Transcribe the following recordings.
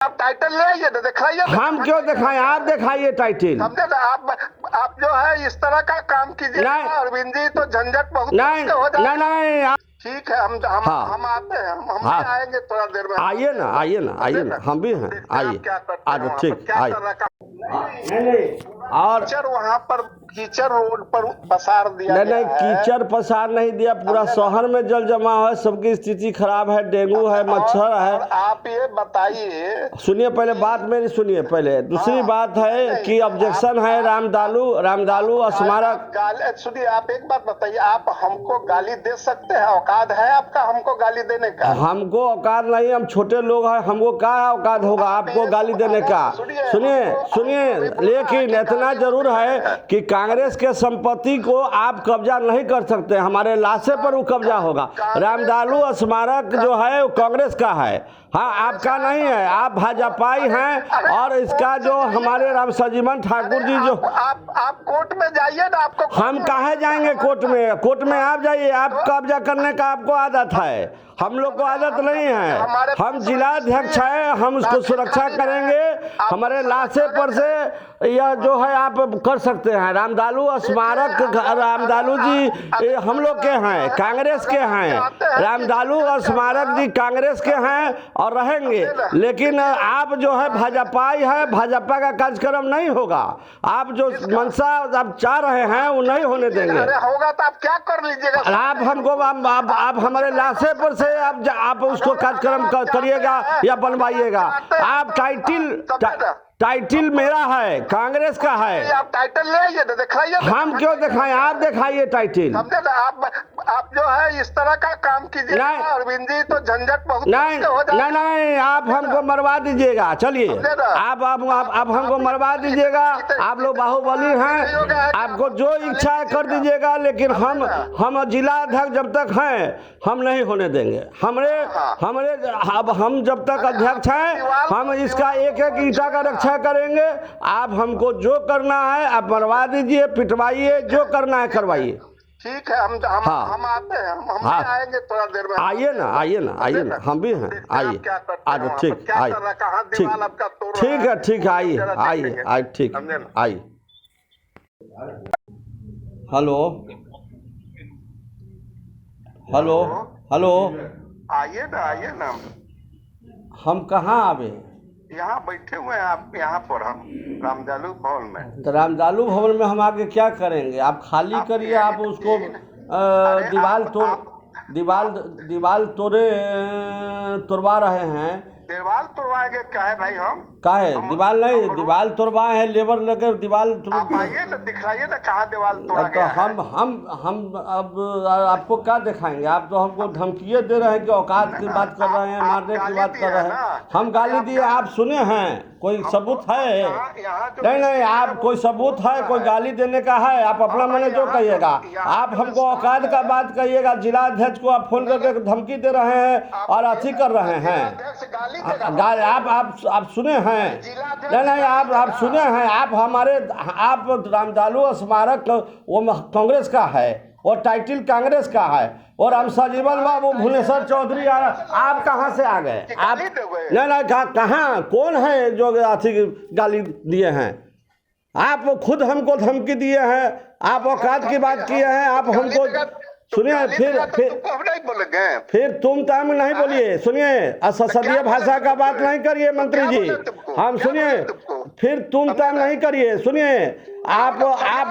आप टाइटल ले आइए ना, दिखाइए ना। हम क्यों दिखाएं? आप दिखाइए टाइटल। समझे ना? आप जो है इस तरह का काम कीजिए नहीं। अरविंद जी, तो झंझट बहुत नहीं हो जाएगा। नहीं, ठीक है, हाँ। हम आते हैं, हम हाँ। भी आएंगे थोड़ा देर में। आइए ना, आइए ना, आइए ना, हम भी हैं, आइए। क्या करते हैं वहाँ ठीक, पर, क्या आइए। कर रखा और कीचड़ वहाँ पर, कीचड़ रोड पर पसार दिया नहीं गया नहीं, है। कीचड़ पसार नहीं दिया, पूरा शहर में जल जमा है, सबकी स्थिति खराब है, डेंगू है, मच्छर है। और आप ये बताइए, सुनिए पहले बात मेरी, सुनिए पहले। दूसरी बात है कि ऑब्जेक्शन है रामदालू स्मारक। सुनिए, आप एक बात बताइए, आप हमको गाली दे सकते हैं? औकात है आपका हमको गाली देने का? हमको औकात नहीं, हम छोटे लोग हैं, हमको क्या औकात होगा आपको गाली देने का? सुनिए, लेकिन इतना जरूर है कि कांग्रेस के संपत्ति को आप कब्जा नहीं कर सकते, हमारे लाशे पर वो कब्जा होगा। रामदालू स्मारक जो है वो कांग्रेस का है, हाँ आपका नहीं है। आप भाजपाई हैं। और इसका जो हमारे राम सजीवन ठाकुर जी जो आप कोर्ट में जाइए ना, आपको हम कहाँ जाएंगे कोर्ट में? कोर्ट में आप जाइए, आप कब्जा करने का आपको आदत है, हम लोग को आदत नहीं है। हम जिलाध्यक्ष हैं, हम उसको सुरक्षा करेंगे। हमारे लाशे पर से यह जो है आप कर सकते हैं। रामदालू स्मारक, रामदालू जी हम लोग के हैं, कांग्रेस के हैं। रामदालू स्मारक जी कांग्रेस के हैं और रहेंगे, लेकिन आप जो है भाजपाई है, भाजपा का कार्यक्रम नहीं होगा। आप जो मंशा आप चाह रहे हैं वो नहीं होने देंगे। होगा तो आप क्या कर लीजिएगा? आप हमको आप हमारे लाशे पर से आप उसको कार्यक्रम करिएगा या बनवाइएगा। आप टाइटल मेरा है, कांग्रेस का है। आप टाइटल ले आइए ना, दिखाइए ना। हम क्यों दिखाएं? आप दिखाइए टाइटल। समझे ना? आप जो है इस तरह का काम कीजिए नहीं। अरविंद जी, तो झंझट बहुत नहीं हो जाएगा। नहीं, आप हमको मरवा दीजिएगा। चलिए, आप हमको मरवा दीजिएगा। आप लोग बाहुबली हैं, आपको जो इच्छा है कर दीजिएगा, लेकिन हम जिलाध्यक्ष जब तक हैं हम नहीं होने देंगे। हम जब तक अध्यक्ष हैं हम इसका एक एक ईंटा का रक्षा करेंगे। आप हमको जो करना है आप मरवा दीजिए, पिटवाइए, जो करना है करवाइए। ठीक है, हम आते हैं, हम भी आएंगे थोड़ा देर में। आइए ना, आइए ना, आइए ना, हम भी हैं, आइए। ठीक, आइए। ठीक है, ठीक है, आइए, ठीक, आइए। हेलो हेलो हेलो, आइए ना। हम कहाँ आवे? यहाँ बैठे हुए हैं आप, यहाँ पर हम रामदालू भवन में। तो रामदालू भवन में हम आके क्या करेंगे? आप खाली करिए, आप उसको दीवाल तोड़वा रहे हैं। दीवार तोड़वाएंगे क्या है भाई? हम का है दीवाल नहीं, दीवाल तोड़वाए हैं, लेबर लेकर दीवाल आप आइए ना, दिखाइए ना कहाँ दीवार तोड़ा तो गया है। हम अब आपको क्या दिखाएंगे? आप तो हमको धमकिए दे रहे हैं कि औकात की बात कर रहे हैं, मारने की बात कर रहे हैं। हम गाली दिए, आप सुने हैं? कोई सबूत है? नहीं, आप कोई सबूत है? कोई गाली देने का है? आप अपना मने जो कहिएगा। आप हमको औकात का बात कहिएगा। जिलाध्यक्ष को आप फोन करके धमकी दे रहे हैं और अथी कर रहे हैं। आप सुने हैं? नहीं, आप सुने हैं? आप रामदालू स्मारक वो कांग्रेस का है और टाइटल कांग्रेस का है, और हम सजीवन बाबू भुवनेश्वर चौधरी आप कहाँ से आ गए? आप नहीं, कहाँ कौन है जो अथी गाली दिए हैं? आप खुद हमको धमकी दिए हैं, आप औकात की बात किए हैं। आप हमको सुनिए, फिर तुम ताम नहीं बोलिए। सुनिए, असंसदीय भाषा का बात नहीं करिए मंत्री जी। हम सुनिए, फिर तुम ताम नहीं करिए। सुनिए, आप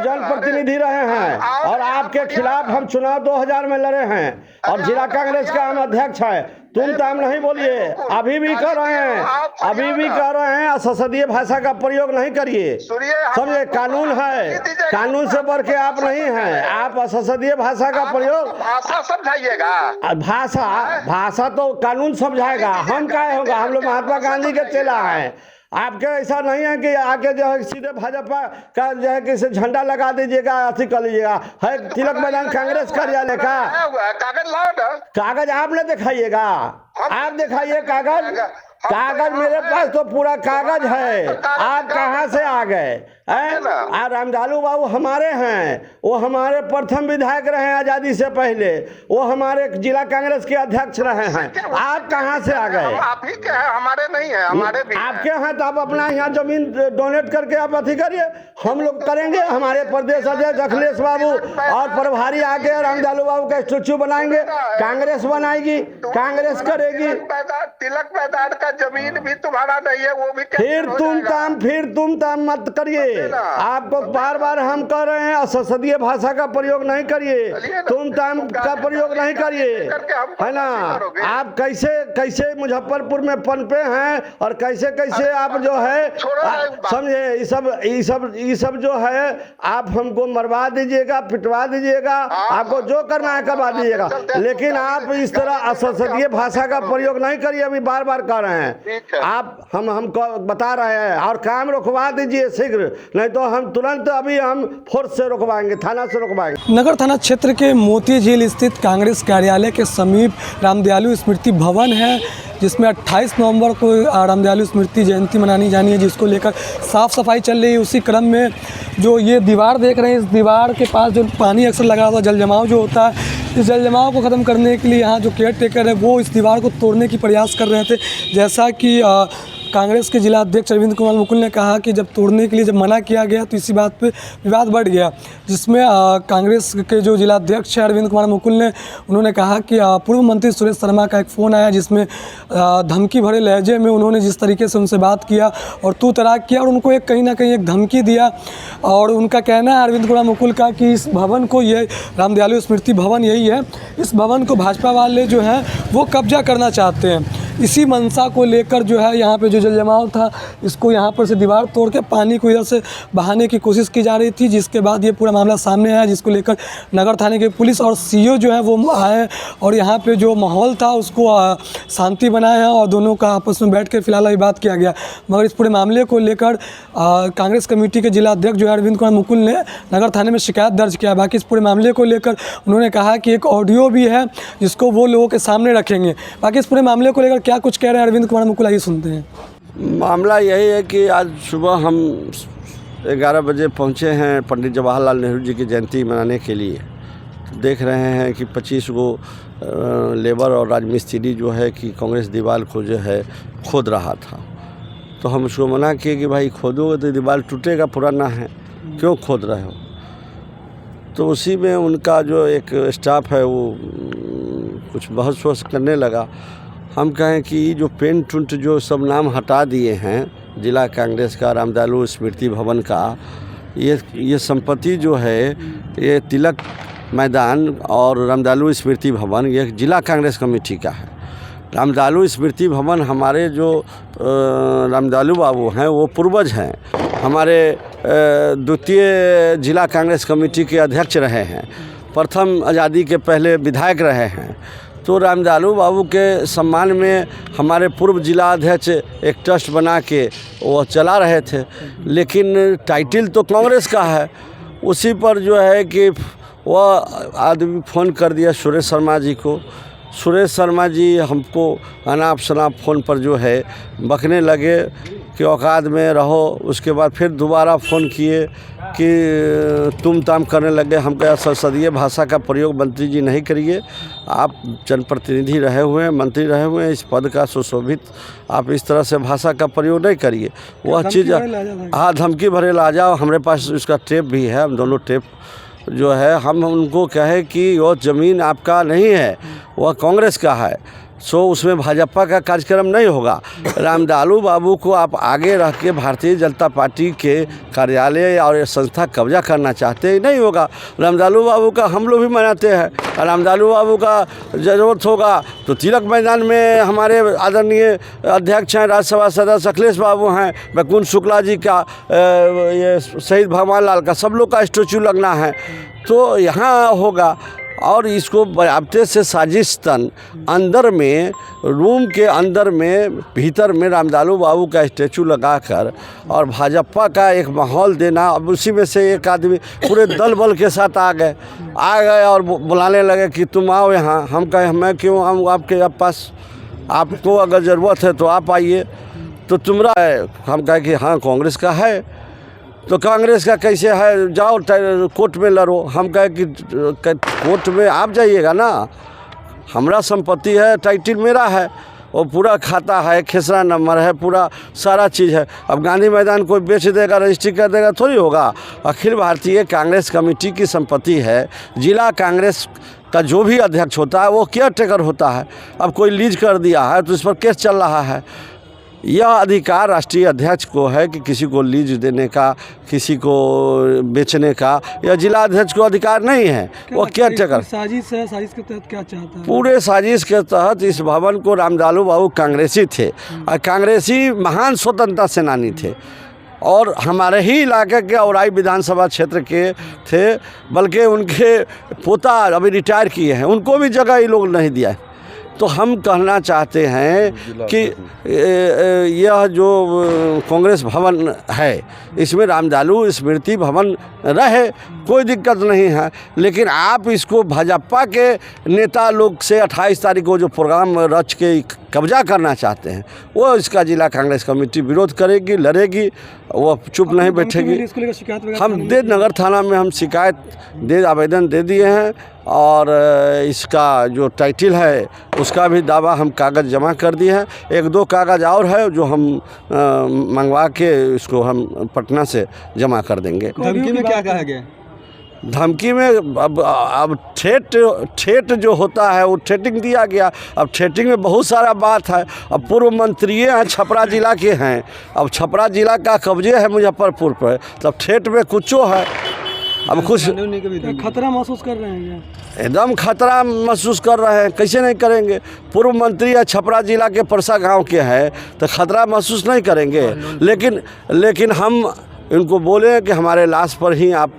जनप्रतिनिधि रहे हैं और आपके खिलाफ हम चुनाव 2000 में लड़े हैं और जिला कांग्रेस का हम अध्यक्ष है। तुम ताम नहीं बोलिए। अभी भी कर रहे हैं, संसदीय भाषा का प्रयोग नहीं करिए। समझे? कानून है, कानून से बढ़ के आप नहीं हैं। आप संसदीय भाषा का प्रयोग, भाषा समझाइएगा। भाषा तो कानून समझाएगा, हम क्या होगा? हम लोग महात्मा गांधी के चेला हैं। आपके ऐसा नहीं है कि आके जो है सीधे भाजपा का जो है कि झंडा लगा दीजिएगा, अथी कर लीजिएगा। है तिलक मैदान कांग्रेस कार्यालय का कागज लाओ ना। कागज आप न दिखाइएगा, आप दिखाइए कागज। कागज मेरे पास तो पूरा कागज है। आप कहाँ से आ गए हैं? रामदालू बाबू हमारे हैं, वो हमारे प्रथम विधायक रहे आजादी से पहले, वो हमारे जिला कांग्रेस के अध्यक्ष रहे हैं। आप कहाँ से आ गए? आप ही के हैं, हमारे नहीं है। हमारे भी आपके हैं तो आप अपना यहाँ जमीन डोनेट करके आप अथी करिए, हम लोग करेंगे। हमारे प्रदेश अध्यक्ष अखिलेश बाबू और प्रभारी आके रामदालू बाबू का स्टैच्यू बनाएंगे। कांग्रेस बनाएगी, कांग्रेस करेगी। तिलक मैदान का जमीन भी तुम्हारा नहीं है, वो भी फिर तुम ताम मत करिए। आपको बार बार हम कह रहे हैं संसदीय भाषा का प्रयोग नहीं करिए, तुम ताम का प्रयोग नहीं करिए, है ना। आप कैसे कैसे मुजफ्फरपुर में पनपे हैं और कैसे कैसे आप जो है समझे, ये सब जो है आप हमको मरवा दीजिएगा, पिटवा दीजिएगा, आपको जो करना है करवा दीजिएगा, लेकिन आप इस तरह असंसदीय भाषा का प्रयोग नहीं करिए। अभी बार बार कह रहे हैं आप, हमको बता रहे हैं, और काम रुकवा दीजिए शीघ्र, नहीं तो हम तुरंत अभी हम फोर्स से रुकवाएंगे, थाना से रुकवाएंगे। नगर थाना क्षेत्र के मोती झील स्थित कांग्रेस कार्यालय के समीप रामदयालु स्मृति भवन है, जिसमें 28 नवंबर को रामदयालु स्मृति जयंती मनानी जानी है, जिसको लेकर साफ़ सफाई चल रही है। उसी क्रम में जो ये दीवार देख रहे हैं, इस दीवार के पास जो पानी अक्सर लगा हुआ जल जमाव जो होता है, इस जल जमाव को ख़त्म करने के लिए यहाँ जो केयर टेकर है वो इस दीवार को तोड़ने की प्रयास कर रहे थे। जैसा कि कांग्रेस के जिला अध्यक्ष अरविंद कुमार मुकुल ने कहा कि जब तोड़ने के लिए जब मना किया गया तो इसी बात पे विवाद बढ़ गया, जिसमें कांग्रेस के जो जिला अध्यक्ष है अरविंद कुमार मुकुल ने उन्होंने कहा कि पूर्व मंत्री सुरेश शर्मा का एक फ़ोन आया, जिसमें धमकी भरे लहजे में उन्होंने जिस तरीके से उनसे बात किया और तू तराक किया और उनको एक कहीं ना कहीं एक धमकी दिया। और उनका कहना है अरविंद कुमार मुकुल का कि इस भवन को, ये रामदयालु स्मृति भवन यही है, इस भवन को भाजपा वाले जो हैं वो कब्जा करना चाहते हैं। इसी मंशा को लेकर जो है यहाँ पे जो जल जमाव था, इसको यहाँ पर से दीवार तोड़ के पानी को इधर से बहाने की कोशिश की जा रही थी, जिसके बाद ये पूरा मामला सामने आया, जिसको लेकर नगर थाने के पुलिस और सीओ जो है वो आए और यहाँ पे जो माहौल था उसको शांति बनाए हैं और दोनों का आपस में बैठ कर फिलहाल अभी बात किया गया। मगर इस पूरे मामले को लेकर कांग्रेस कमेटी के जिला अध्यक्ष जो है अरविंद कुमार मुकुल ने नगर थाने में शिकायत दर्ज किया। बाकी इस पूरे मामले को लेकर उन्होंने कहा कि एक ऑडियो भी है जिसको वो लोगों के सामने रखेंगे। बाकी इस पूरे मामले को लेकर क्या कुछ कह रहे हैं अरविंद कुमार मुकुल, आइए सुनते हैं। मामला यही है कि आज सुबह हम 11 बजे पहुँचे हैं पंडित जवाहरलाल नेहरू जी की जयंती मनाने के लिए। देख रहे हैं कि 25 गो लेबर और राजमिस्त्री जो है कि कांग्रेस दीवार को जो है खोद रहा था, तो हम उसको मना किए कि भाई खोदोगे तो दीवार टूटेगा, पुराना है, क्यों खोद रहे हो। तो उसी में उनका जो एक स्टाफ है वो कुछ बहस वहस करने लगा। हम कहें कि जो पेंट उंट जो सब नाम हटा दिए हैं जिला कांग्रेस का, रामदयालु स्मृति भवन का, ये संपत्ति जो है ये तिलक मैदान और रामदयालु स्मृति भवन ये जिला कांग्रेस कमेटी का है। रामदयालु स्मृति भवन हमारे जो रामदयालु बाबू हैं वो पूर्वज हैं, हमारे द्वितीय जिला कांग्रेस कमेटी के अध्यक्ष रहे हैं, प्रथम आज़ादी के पहले विधायक रहे हैं। तो रामदयालु बाबू के सम्मान में हमारे पूर्व जिला अध्यक्ष एक ट्रस्ट बना के वो चला रहे थे, लेकिन टाइटल तो कांग्रेस का है। उसी पर जो है कि वह आदमी फ़ोन कर दिया सुरेश शर्मा जी को। सुरेश शर्मा जी हमको अनाप शनाप फ़ोन पर जो है बकने लगे कि औकात में रहो। उसके बाद फिर दोबारा फ़ोन किए कि तुम ताम करने लगे। हम कहा संसदीय भाषा का प्रयोग मंत्री जी नहीं करिए, आप जनप्रतिनिधि रहे हुए हैं, मंत्री रहे हुए हैं, इस पद का सुशोभित आप इस तरह से भाषा का प्रयोग नहीं करिए। वह चीज़ हाँ धमकी भरे ला जाओ। हमारे पास उसका टेप भी है, हम दोनों टेप जो है हम उनको कहे कि वो ज़मीन आपका नहीं है, वह कांग्रेस का है, सो उसमें भाजपा का कार्यक्रम नहीं होगा। रामदयालु बाबू को आप आगे रख के भारतीय जनता पार्टी के कार्यालय और संस्था कब्जा करना चाहते ही नहीं होगा। रामदयालु बाबू का हम लोग भी मनाते हैं। रामदयालु बाबू का ज़रूरत होगा तो तिलक मैदान में हमारे आदरणीय अध्यक्ष हैं, राज्यसभा सदस्य अखिलेश बाबू हैं, वैकुंठ शुक्ला जी का, ये शहीद भगवान लाल का, सब लोग का स्टैचू लगना है, तो यहाँ होगा। और इसको बराबते से साजिश तन अंदर में, रूम के अंदर में, भीतर में रामदयालु बाबू का स्टैचू लगाकर और भाजपा का एक माहौल देना। अब उसी में से एक आदमी पूरे दल बल के साथ आ गए और बुलाने लगे कि तुम आओ यहाँ। हम कहे मैं क्यों आऊँ आपके पास, आपको अगर ज़रूरत है तो आप आइए। तो तुमरा है, हम कहे कि हाँ कांग्रेस का है, तो कांग्रेस का कैसे है, जाओ कोर्ट में लड़ो। हम कहे कि कोर्ट में आप जाइएगा ना, हमारा संपत्ति है, टाइटल मेरा है, वो पूरा खाता है, खेसरा नंबर है, पूरा सारा चीज़ है। अब गांधी मैदान कोई बेच देगा, रजिस्ट्री कर देगा, थोड़ी होगा। अखिल भारतीय कांग्रेस कमेटी की संपत्ति है। जिला कांग्रेस का जो भी अध्यक्ष होता है वो केयर टेकर होता है। अब कोई लीज कर दिया है तो इस पर केस चल रहा है। यह अधिकार राष्ट्रीय अध्यक्ष को है कि किसी को लीज देने का, किसी को बेचने का, यह जिला अध्यक्ष को अधिकार नहीं है। वो क्या टेकर साजिश है, साजिश के तहत क्या चाहता है? पूरे साजिश के तहत इस भवन को रामदालू बाबू कांग्रेसी थे और कांग्रेसी महान स्वतंत्रता सेनानी थे और हमारे ही इलाके के औराई विधानसभा क्षेत्र के थे। बल्कि उनके पोता अभी रिटायर किए हैं, उनको भी जगह ये लोग नहीं दिया है। तो हम कहना चाहते हैं कि यह जो कांग्रेस भवन है इसमें रामदालू स्मृति भवन रहे, कोई दिक्कत नहीं है। लेकिन आप इसको भाजपा के नेता लोग से 28 तारीख को जो प्रोग्राम रच के कब्जा करना चाहते हैं, वो इसका जिला कांग्रेस कमेटी विरोध करेगी, लड़ेगी, वो चुप नहीं बैठेगी। हम नगर थाना में हम शिकायत आवेदन दे दिए हैं और इसका जो टाइटल है उसका भी दावा हम कागज़ जमा कर दिए हैं। 1-2 कागज़ और है जो हम मंगवा के इसको हम पटना से जमा कर देंगे। धमकी में क्या कहा गया? धमकी में अब ठेठ जो होता है वो ठेटिंग दिया गया। अब ठेटिंग में बहुत सारा बात है। अब पूर्व मंत्री हैं, छपरा जिला के हैं, अब छपरा जिला का कब्जे है मुजफ्फरपुर पर, तब ठेठ में कुछो है। अब कुछ खतरा महसूस कर रहे हैं? एकदम खतरा महसूस कर रहे हैं, कैसे नहीं करेंगे। पूर्व मंत्री या छपरा जिला के परसा गांव के हैं तो खतरा महसूस नहीं करेंगे। लेकिन हम इनको बोले कि हमारे लाश पर ही आप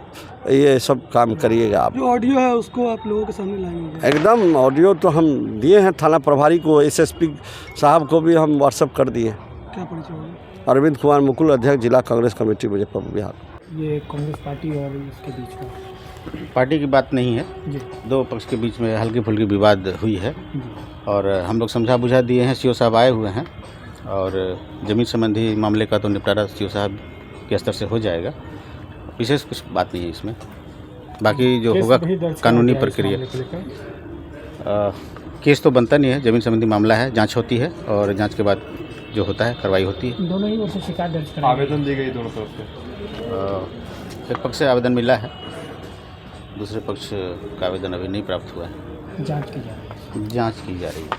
ये सब काम करिएगा। आप जो ऑडियो है उसको आप लोगों के सामने लाएंगे? एकदम ऑडियो तो हम दिए हैं थाना प्रभारी को, एसएसपी साहब को भी हम व्हाट्सएप कर दिए। क्या परिचय होगा? अरविंद कुमार मुकुल, अध्यक्ष जिला कांग्रेस कमेटी मुजफ्फरपुर बिहार। ये कांग्रेस पार्टी और इसके बीच में पार्टी की बात नहीं है जी, दो पक्ष के बीच में हल्की फुल्की विवाद हुई है और हम लोग समझा बुझा दिए हैं। सीओ साहब आए हुए हैं और ज़मीन संबंधी मामले का तो निपटारा सीओ साहब के स्तर से हो जाएगा। विशेष कुछ बात नहीं है इसमें, बाकी जो होगा कानूनी प्रक्रिया। केस तो बनता नहीं है, ज़मीन संबंधी मामला है, जांच होती है और जांच के बाद जो होता है कार्रवाई होती है। दोनों ही ओर से शिकायत दर्ज करें? आवेदन दी गई दोनों तरफ से। एक पक्ष से आवेदन मिला है, दूसरे पक्ष का आवेदन अभी नहीं प्राप्त हुआ है। जांच की जा रही है। जांच की जा रही है।